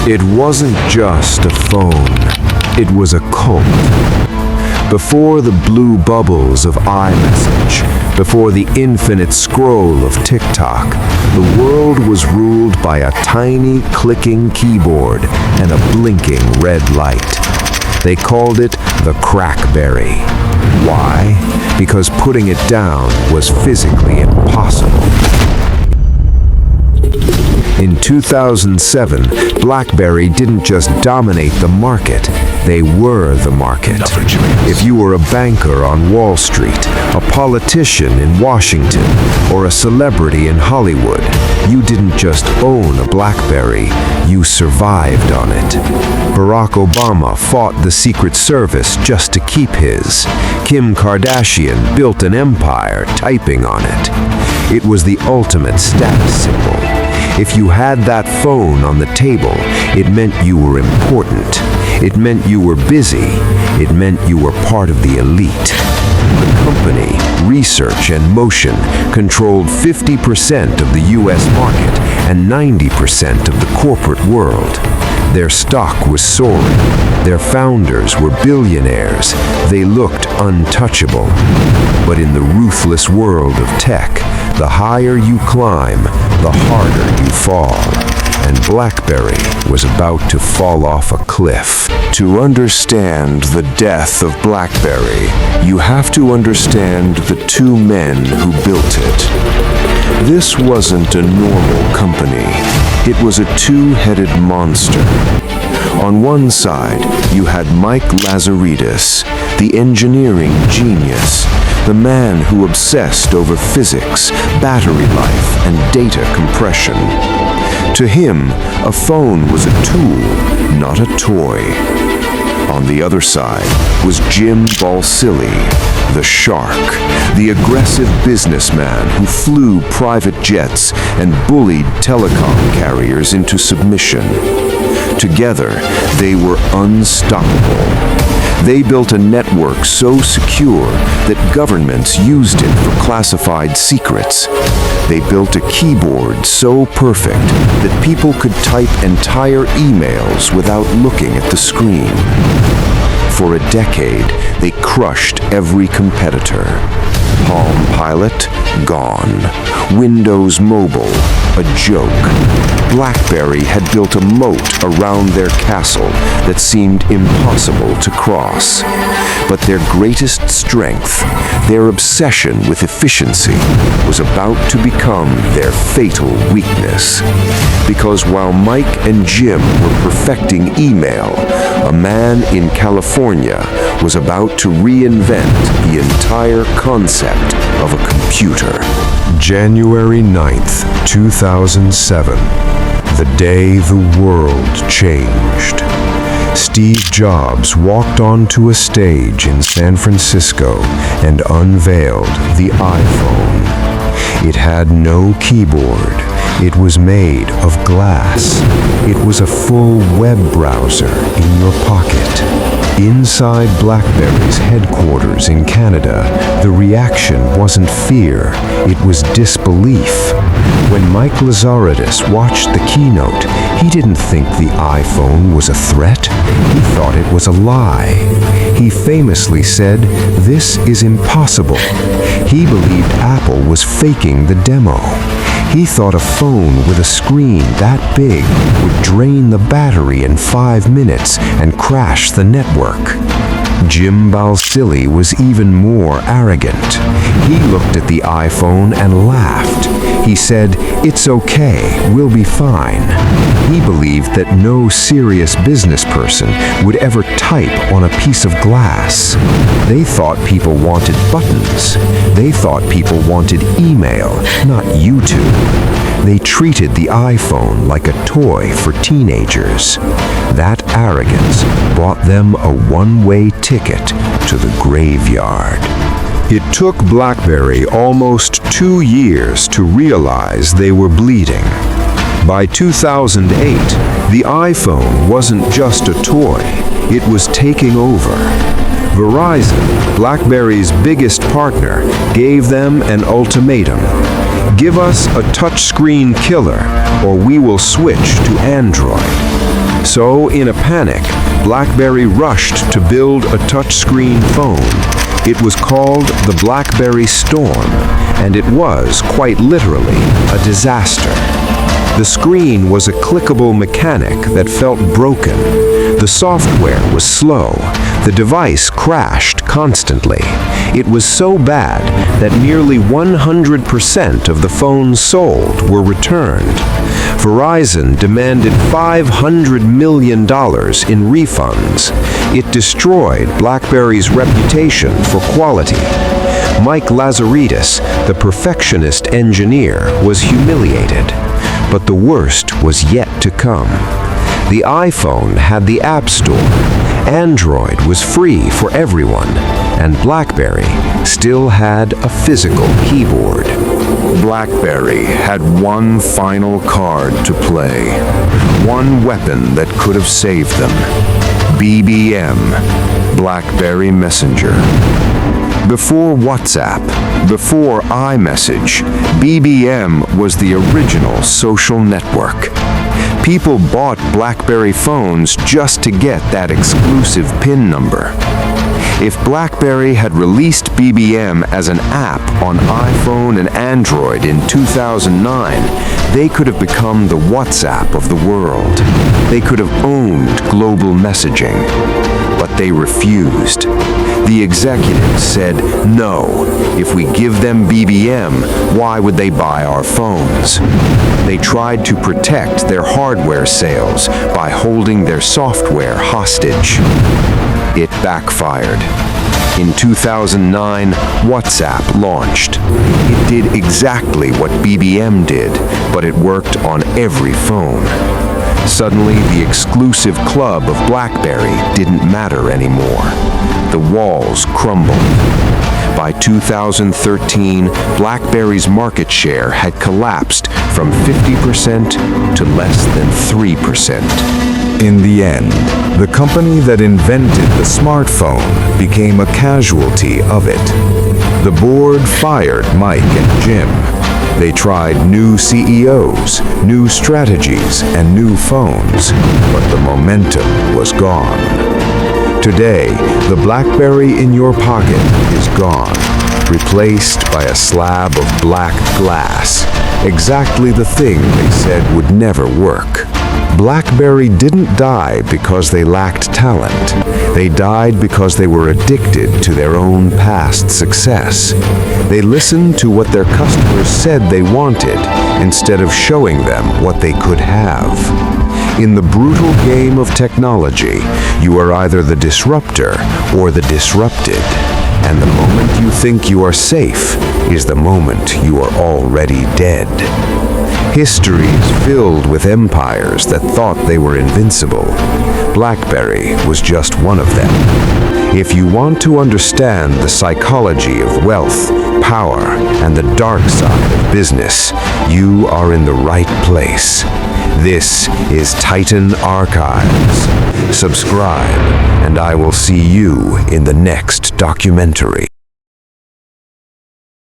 It wasn't just a phone, it was a cult. Before the blue bubbles of iMessage, before the infinite scroll of TikTok, the world was ruled by a tiny clicking keyboard and a blinking red light. They called it the CrackBerry. Why? Because putting it down was physically impossible. In 2007, BlackBerry didn't just dominate the market, they were the market. If you were a banker on Wall Street, a politician in Washington, or a celebrity in Hollywood, you didn't just own a BlackBerry, you survived on it. Barack Obama fought the Secret Service just to keep his. Kim Kardashian built an empire typing on it. It was the ultimate status symbol. If you had that phone on the table, it meant you were important. It meant you were busy. It meant you were part of the elite. The company, Research and Motion, controlled 50% of the US market and 90% of the corporate world. Their stock was soaring. Their founders were billionaires. They looked untouchable. But in the ruthless world of tech, the higher you climb, the harder you fall. And BlackBerry was about to fall off a cliff. To understand the death of BlackBerry, you have to understand the two men who built it. This wasn't a normal company. It was a two-headed monster. On one side, you had Mike Lazaridis, the engineering genius, the man who obsessed over physics, battery life, and data compression. To him, a phone was a tool, not a toy. On the other side was Jim Balsillie, the shark, the aggressive businessman who flew private jets and bullied telecom carriers into submission. Together, they were unstoppable. They built a network so secure that governments used it for classified secrets. They built a keyboard so perfect that people could type entire emails without looking at the screen. For a decade, they crushed every competitor. Palm Pilot, gone. Windows Mobile, a joke. BlackBerry had built a moat around their castle that seemed impossible to cross. But their greatest strength, their obsession with efficiency, was about to become their fatal weakness. Because while Mike and Jim were perfecting email, a man in California was about to reinvent the entire concept of a computer. January 9th, 2007. The day the world changed. Steve Jobs walked onto a stage in San Francisco and unveiled the iPhone. It had no keyboard. It was made of glass. It was a full web browser in your pocket. Inside BlackBerry's headquarters in Canada, the reaction wasn't fear, it was disbelief. When Mike Lazaridis watched the keynote, he didn't think the iPhone was a threat. He thought it was a lie. He famously said, "This is impossible." He believed Apple was faking the demo. He thought a phone with a screen that big would drain the battery in 5 minutes and crash the network. Jim Balsillie was even more arrogant. He looked at the iPhone and laughed. He said, "It's okay, we'll be fine." He believed that no serious business person would ever type on a piece of glass. They thought people wanted buttons. They thought people wanted email, not YouTube. They treated the iPhone like a toy for teenagers. That arrogance bought them a one-way ticket to the graveyard. It took BlackBerry almost 2 years to realize they were bleeding. By 2008, the iPhone wasn't just a toy, it was taking over. Verizon, BlackBerry's biggest partner, gave them an ultimatum. Give us a touchscreen killer, or we will switch to Android. So, in a panic, BlackBerry rushed to build a touchscreen phone. It was called the BlackBerry Storm, and it was, quite literally, a disaster. The screen was a clickable mechanic that felt broken. The software was slow. The device crashed constantly. It was so bad that nearly 100% of the phones sold were returned. Verizon demanded $500 million in refunds. It destroyed BlackBerry's reputation for quality. Mike Lazaridis, the perfectionist engineer, was humiliated. But the worst was yet to come. The iPhone had the App Store, Android was free for everyone, and BlackBerry still had a physical keyboard. BlackBerry had one final card to play, one weapon that could have saved them. BBM, BlackBerry Messenger. Before WhatsApp, before iMessage, BBM was the original social network. People bought BlackBerry phones just to get that exclusive PIN number. If BlackBerry had released BBM as an app on iPhone and Android in 2009, they could have become the WhatsApp of the world. They could have owned global messaging. But they refused. The executives said, no, if we give them BBM, why would they buy our phones? They tried to protect their hardware sales by holding their software hostage. It backfired. In 2009, WhatsApp launched. It did exactly what BBM did, but it worked on every phone. Suddenly, the exclusive club of BlackBerry didn't matter anymore. The walls crumbled. By 2013, BlackBerry's market share had collapsed from 50% to less than 3%. In the end, the company that invented the smartphone became a casualty of it. The board fired Mike and Jim. They tried new CEOs, new strategies, and new phones, but the momentum was gone. Today, the BlackBerry in your pocket is gone, replaced by a slab of black glass, exactly the thing they said would never work. BlackBerry didn't die because they lacked talent. They died because they were addicted to their own past success. They listened to what their customers said they wanted instead of showing them what they could have. In the brutal game of technology, you are either the disruptor or the disrupted. And the moment you think you are safe is the moment you are already dead. History is filled with empires that thought they were invincible. BlackBerry was just one of them. If you want to understand the psychology of wealth, power, and the dark side of business, you are in the right place. This is Titan Archives. Subscribe, and I will see you in the next documentary.